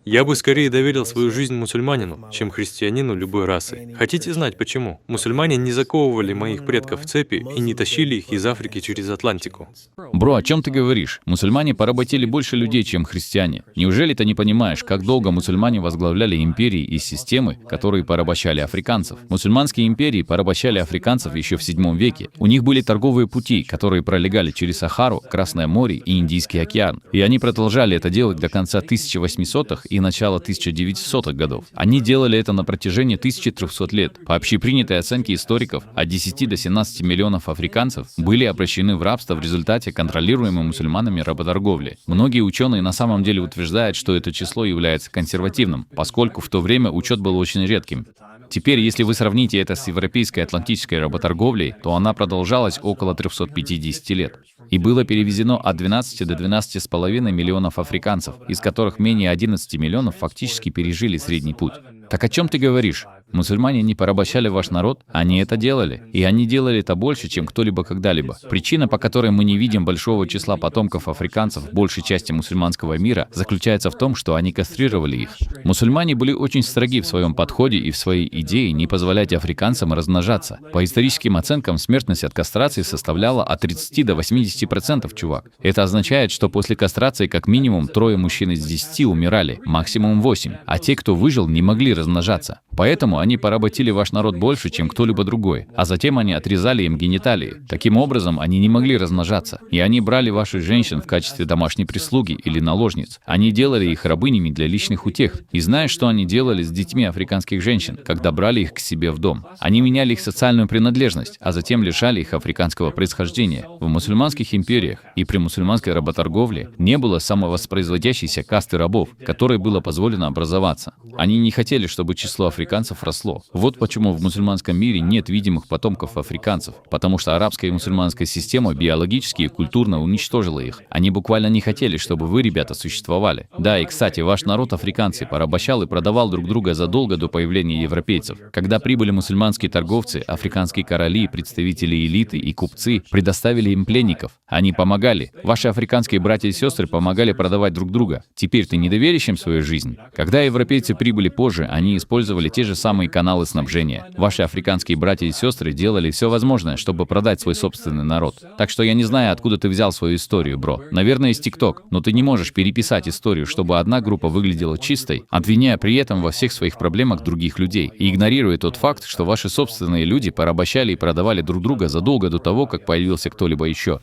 Я бы скорее доверил свою жизнь мусульманину, чем христианину любой расы. Хотите знать почему? Мусульмане не заковывали моих предков в цепи и не тащили их из Африки через Атлантику. Бро, о чем ты говоришь? Мусульмане поработили больше людей, чем христиане. Неужели ты не понимаешь, как долго мусульмане возглавляли империи и системы, которые порабощали африканцев? Мусульманские империи порабощали африканцев еще в VII веке. У них были торговые пути, которые пролегали через Сахару, Красное море и Индийский океан. И они продолжали это делать до конца 1800-х и начала 1900-х годов. Они делали это на протяжении 1300 лет. По общепринятой оценке историков, от 10 до 17 миллионов африканцев были обращены в рабство в результате контролируемой мусульманами работорговли. Многие ученые на самом деле утверждают, что это число является консервативным, поскольку в то время учет был очень редким. Теперь, если вы сравните это с европейской атлантической работорговлей, то она продолжалась около 350 лет. И было перевезено от 12 до 12,5 миллионов африканцев, из которых менее 11 миллионов фактически пережили средний путь. Так о чем ты говоришь? Мусульмане не порабощали ваш народ? Они это делали. И они делали это больше, чем кто-либо когда-либо. Причина, по которой мы не видим большого числа потомков африканцев в большей части мусульманского мира, заключается в том, что они кастрировали их. Мусульмане были очень строги в своем подходе и в своей идее не позволять африканцам размножаться. По историческим оценкам, смертность от кастрации составляла от 30 до 80%, чувак. Это означает, что после кастрации как минимум 3 мужчин из 10 умирали, максимум 8, а те, кто выжил, не могли размножаться. Поэтому они поработили ваш народ больше, чем кто-либо другой, а затем они отрезали им гениталии. Таким образом, они не могли размножаться, и они брали ваших женщин в качестве домашней прислуги или наложниц. Они делали их рабынями для личных утех. И знаешь, что они делали с детьми африканских женщин, когда брали их к себе в дом? Они меняли их социальную принадлежность, а затем лишали их африканского происхождения. В мусульманских империях и при мусульманской работорговле не было самовоспроизводящейся касты рабов, которой было позволено образоваться. Они не хотели, чтобы число африканцев росло. Вот почему в мусульманском мире нет видимых потомков африканцев, потому что арабская и мусульманская система биологически и культурно уничтожила их. Они буквально не хотели, чтобы вы, ребята, существовали. Да, и, кстати, ваш народ, африканцы, порабощал и продавал друг друга задолго до появления европейцев. Когда прибыли мусульманские торговцы, африканские короли, представители элиты и купцы предоставили им пленников. Они помогали. Ваши африканские братья и сестры помогали продавать друг друга. Теперь ты не доверишь им свою жизнь? Когда европейцы прибыли позже, они использовали те же самые каналы снабжения. Ваши африканские братья и сестры делали все возможное, чтобы продать свой собственный народ. Так что я не знаю, откуда ты взял свою историю, бро. Наверное, из ТикТок, но ты не можешь переписать историю, чтобы одна группа выглядела чистой, обвиняя при этом во всех своих проблемах других людей, и игнорируя тот факт, что ваши собственные люди порабощали и продавали друг друга задолго до того, как появился кто-либо еще.